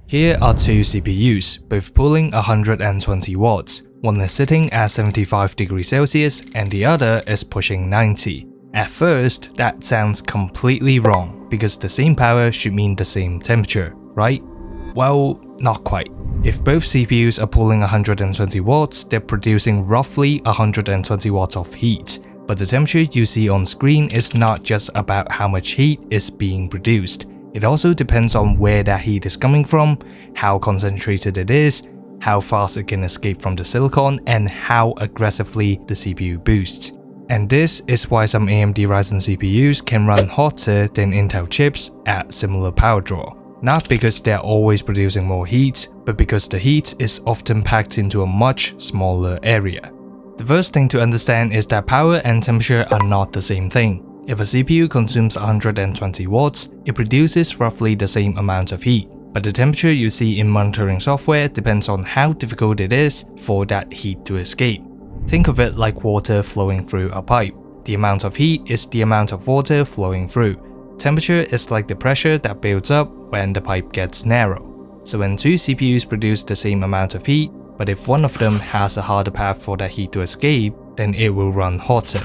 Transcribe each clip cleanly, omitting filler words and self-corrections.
Here are two CPUs, both pulling 120 watts. One is sitting at 75 degrees Celsius and the other is pushing 90. At first, that sounds completely wrong because the same power should mean the same temperature, right? Well, not quite. If both CPUs are pulling 120 watts, they're producing roughly 120 watts of heat. But the temperature you see on screen is not just about how much heat is being produced. It also depends on where that heat is coming from, how concentrated it is, how fast it can escape from the silicon, and how aggressively the CPU boosts. And this is why some AMD Ryzen CPUs can run hotter than Intel chips at similar power draw. Not because they're always producing more heat, but because the heat is often packed into a much smaller area. The first thing to understand is that power and temperature are not the same thing. If a CPU consumes 120 watts, it produces roughly the same amount of heat, but the temperature you see in monitoring software depends on how difficult it is for that heat to escape. Think of it like water flowing through a pipe. The amount of heat is the amount of water flowing through. Temperature is like the pressure that builds up when the pipe gets narrow. So when two CPUs produce the same amount of heat, but if one of them has a harder path for that heat to escape, then it will run hotter.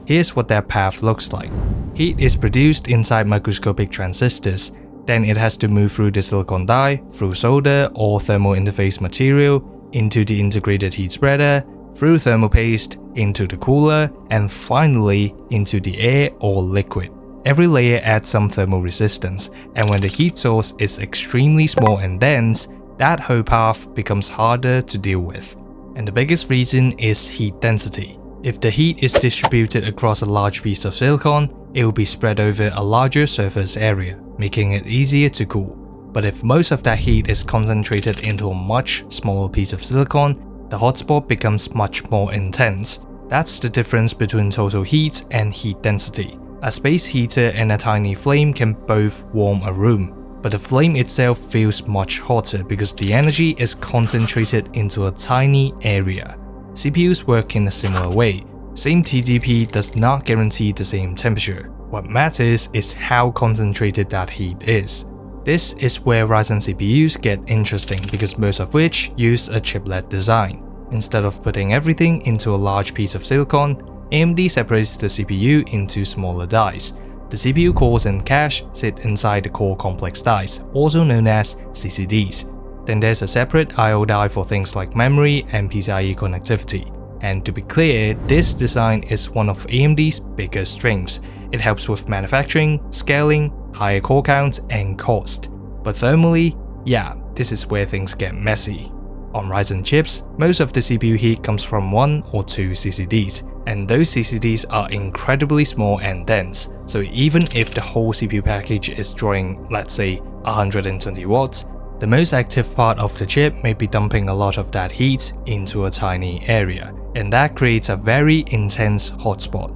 Here's what that path looks like. Heat is produced inside microscopic transistors, then it has to move through the silicon die, through solder or thermal interface material, into the integrated heat spreader, through thermal paste, into the cooler, and finally into the air or liquid. Every layer adds some thermal resistance, and when the heat source is extremely small and dense, that whole path becomes harder to deal with. And the biggest reason is heat density. If the heat is distributed across a large piece of silicon, it will be spread over a larger surface area, making it easier to cool. But if most of that heat is concentrated into a much smaller piece of silicon, the hotspot becomes much more intense. That's the difference between total heat and heat density. A space heater and a tiny flame can both warm a room, but the flame itself feels much hotter because the energy is concentrated into a tiny area. CPUs work in a similar way. Same TDP does not guarantee the same temperature. What matters is how concentrated that heat is. This is where Ryzen CPUs get interesting because most of which use a chiplet design. Instead of putting everything into a large piece of silicon, AMD separates the CPU into smaller dies. The CPU cores and cache sit inside the core complex dies, also known as CCDs. Then there's a separate I/O die for things like memory and PCIe connectivity. And to be clear, this design is one of AMD's biggest strengths. It helps with manufacturing, scaling, higher core counts, and cost. But thermally, yeah, this is where things get messy. On Ryzen chips, most of the CPU heat comes from one or two CCDs, and those CCDs are incredibly small and dense, so even if the whole CPU package is drawing, let's say, 120 watts, the most active part of the chip may be dumping a lot of that heat into a tiny area, and that creates a very intense hotspot.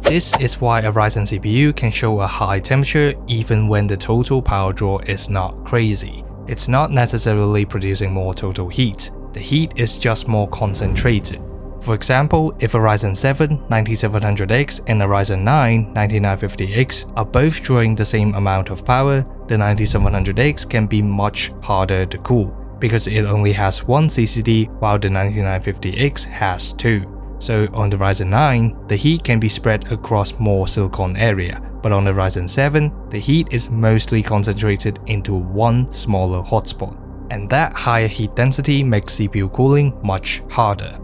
This is why a Ryzen CPU can show a high temperature even when the total power draw is not crazy. It's not necessarily producing more total heat, the heat is just more concentrated. For example, if a Ryzen 7 9700X and a Ryzen 9 9950X are both drawing the same amount of power, the 9700X can be much harder to cool, because it only has one CCD while the 9950X has two. So on the Ryzen 9, the heat can be spread across more silicon area, but on the Ryzen 7, the heat is mostly concentrated into one smaller hotspot. And that higher heat density makes CPU cooling much harder.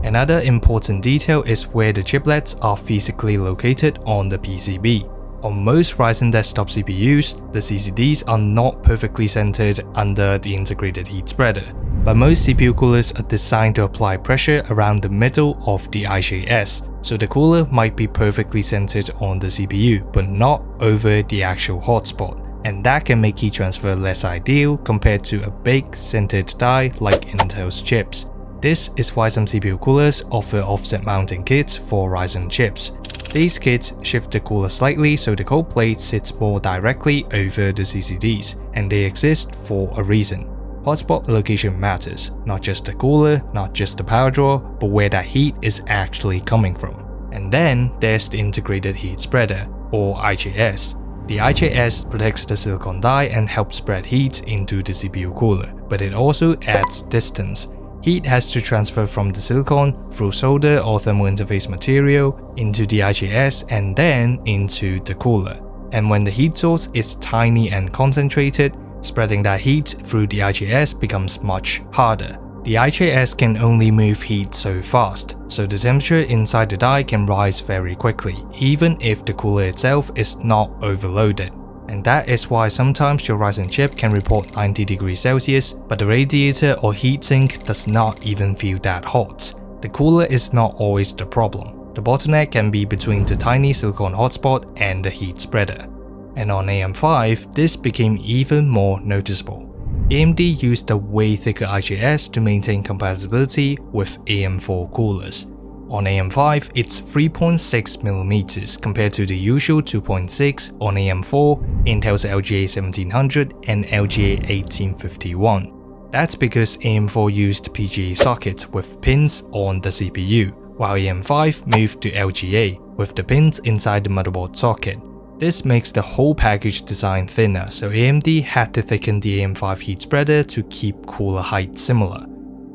Another important detail is where the chiplets are physically located on the PCB. On most Ryzen desktop CPUs, the CCDs are not perfectly centered under the integrated heat spreader, but most CPU coolers are designed to apply pressure around the middle of the IJS, so the cooler might be perfectly centered on the CPU, but not over the actual hotspot, and that can make heat transfer less ideal compared to a big centered die like Intel's chips. This is why some CPU coolers offer offset mounting kits for Ryzen chips. These kits shift the cooler slightly so the cold plate sits more directly over the CCDs, and they exist for a reason. Hotspot location matters, not just the cooler, not just the power draw, but where that heat is actually coming from. And then there's the integrated heat spreader, or IJS. The IJS protects the silicon die and helps spread heat into the CPU cooler, but it also adds distance. Heat has to transfer from the silicon through solder or thermal interface material into the IJS and then into the cooler. And when the heat source is tiny and concentrated, spreading that heat through the IJS becomes much harder. The IJS can only move heat so fast, so the temperature inside the die can rise very quickly, even if the cooler itself is not overloaded. And that is why sometimes your Ryzen chip can report 90 degrees Celsius, but the radiator or heatsink does not even feel that hot. The cooler is not always the problem. The bottleneck can be between the tiny silicon hotspot and the heat spreader. And on AM5, this became even more noticeable. AMD used a way thicker IJS to maintain compatibility with AM4 coolers. On AM5, it's 3.6mm compared to the usual 2.6 on AM4, Intel's LGA 1700 and LGA 1851. That's because AM4 used PGA sockets with pins on the CPU, while AM5 moved to LGA with the pins inside the motherboard socket. This makes the whole package design thinner, so AMD had to thicken the AM5 heat spreader to keep cooler height similar.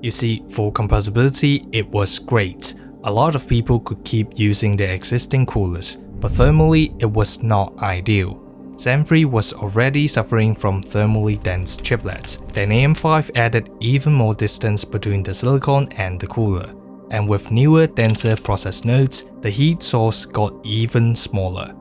You see, for compatibility, it was great. A lot of people could keep using their existing coolers, but thermally it was not ideal. Zen 3 was already suffering from thermally dense chiplets, then AM5 added even more distance between the silicon and the cooler. And with newer, denser process nodes, the heat source got even smaller.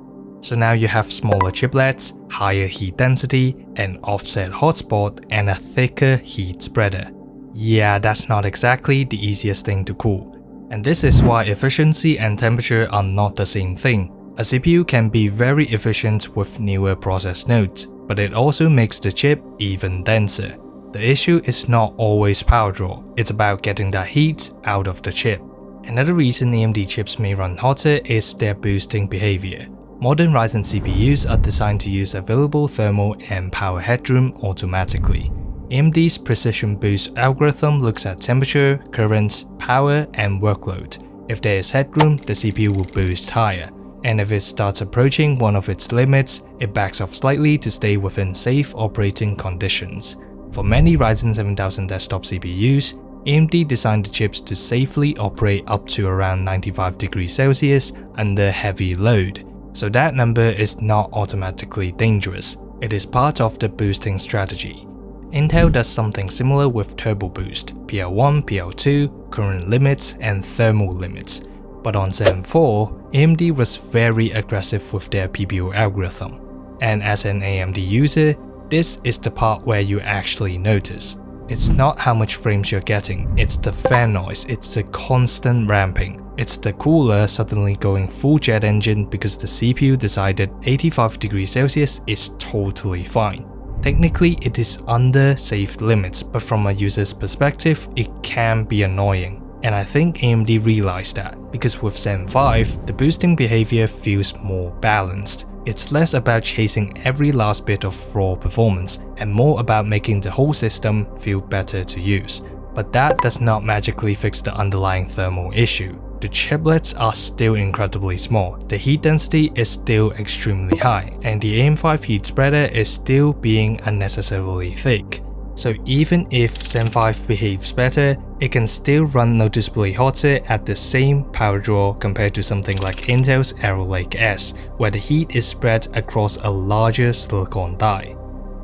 So now you have smaller chiplets, higher heat density, an offset hotspot, and a thicker heat spreader. Yeah, that's not exactly the easiest thing to cool. And this is why efficiency and temperature are not the same thing. A CPU can be very efficient with newer process nodes, but it also makes the chip even denser. The issue is not always power draw, it's about getting that heat out of the chip. Another reason AMD chips may run hotter is their boosting behavior. Modern Ryzen CPUs are designed to use available thermal and power headroom automatically. AMD's Precision Boost algorithm looks at temperature, current, power, and workload. If there is headroom, the CPU will boost higher, and if it starts approaching one of its limits, it backs off slightly to stay within safe operating conditions. For many Ryzen 7000 desktop CPUs, AMD designed the chips to safely operate up to around 95 degrees Celsius under heavy load. So that number is not automatically dangerous, it is part of the boosting strategy. Intel does something similar with Turbo Boost, PL1, PL2, current limits, and thermal limits. But on Zen 4, AMD was very aggressive with their PBO algorithm. And as an AMD user, this is the part where you actually notice. It's not how much frames you're getting, it's the fan noise, it's the constant ramping. It's the cooler suddenly going full jet engine because the CPU decided 85 degrees Celsius is totally fine. Technically, it is under safe limits, but from a user's perspective, it can be annoying. And I think AMD realized that, because with Zen 5, the boosting behavior feels more balanced. It's less about chasing every last bit of raw performance, and more about making the whole system feel better to use. But that does not magically fix the underlying thermal issue. The chiplets are still incredibly small, the heat density is still extremely high, and the AM5 heat spreader is still being unnecessarily thick. So even if Zen 5 behaves better, it can still run noticeably hotter at the same power draw compared to something like Intel's Arrow Lake S, where the heat is spread across a larger silicon die.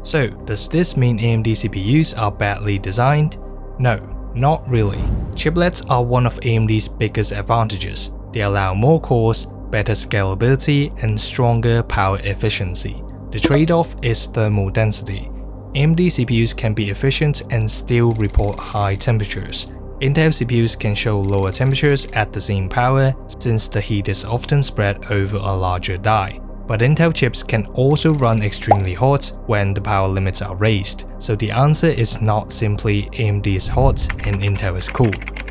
So does this mean AMD CPUs are badly designed? No, not really. Chiplets are one of AMD's biggest advantages. They allow more cores, better scalability, and stronger power efficiency. The trade-off is thermal density. AMD CPUs can be efficient and still report high temperatures. Intel CPUs can show lower temperatures at the same power since the heat is often spread over a larger die. But Intel chips can also run extremely hot when the power limits are raised, so the answer is not simply AMD is hot and Intel is cool.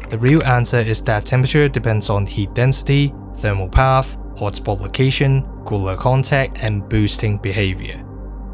The real answer is that temperature depends on heat density, thermal path, hotspot location, cooler contact, and boosting behavior.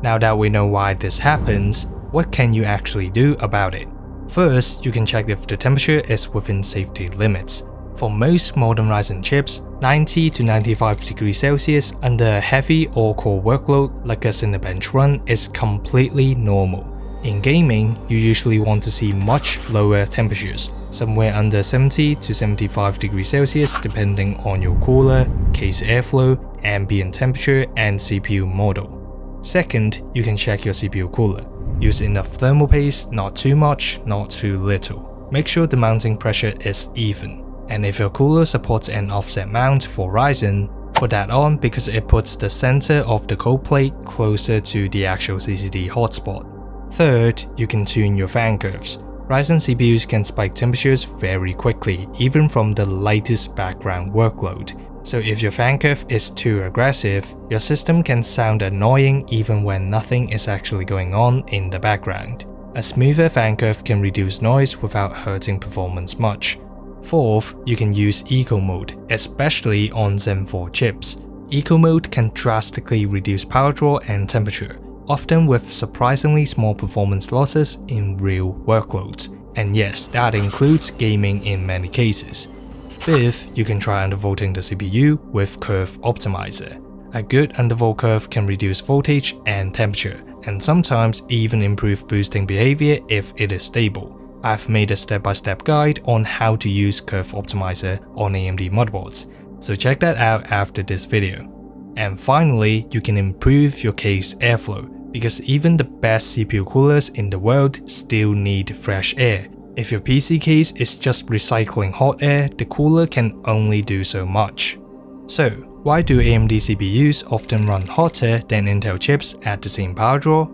Now that we know why this happens, what can you actually do about it? First, you can check if the temperature is within safety limits. For most modern Ryzen chips, 90 to 95 degrees Celsius under a heavy or core workload like a Cinebench run is completely normal. In gaming, you usually want to see much lower temperatures, somewhere under 70 to 75 degrees Celsius depending on your cooler, case airflow, ambient temperature, and CPU model. Second, you can check your CPU cooler. Use enough thermal paste, not too much, not too little. Make sure the mounting pressure is even. And if your cooler supports an offset mount for Ryzen, put that on because it puts the center of the cold plate closer to the actual CCD hotspot. Third, you can tune your fan curves. Ryzen CPUs can spike temperatures very quickly, even from the lightest background workload. So if your fan curve is too aggressive, your system can sound annoying even when nothing is actually going on in the background. A smoother fan curve can reduce noise without hurting performance much. Fourth, you can use Eco Mode, especially on Zen 4 chips. Eco Mode can drastically reduce power draw and temperature, often with surprisingly small performance losses in real workloads. And yes, that includes gaming in many cases. Fifth, you can try undervolting the CPU with Curve Optimizer. A good undervolt curve can reduce voltage and temperature, and sometimes even improve boosting behavior if it is stable. I've made a step-by-step guide on how to use Curve Optimizer on AMD motherboards, so check that out after this video. And finally, you can improve your case airflow, because even the best CPU coolers in the world still need fresh air. If your PC case is just recycling hot air, the cooler can only do so much. So, why do AMD CPUs often run hotter than Intel chips at the same power draw?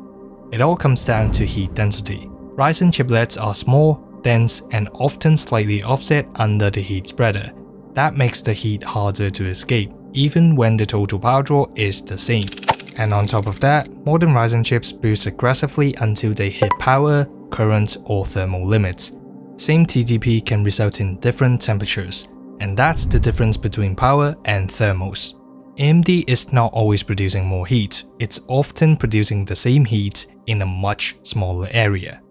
It all comes down to heat density. Ryzen chiplets are small, dense, and often slightly offset under the heat spreader. That makes the heat harder to escape, even when the total power draw is the same. And on top of that, modern Ryzen chips boost aggressively until they hit power, current, or thermal limits. Same TDP can result in different temperatures, and that's the difference between power and thermals. AMD is not always producing more heat, it's often producing the same heat in a much smaller area.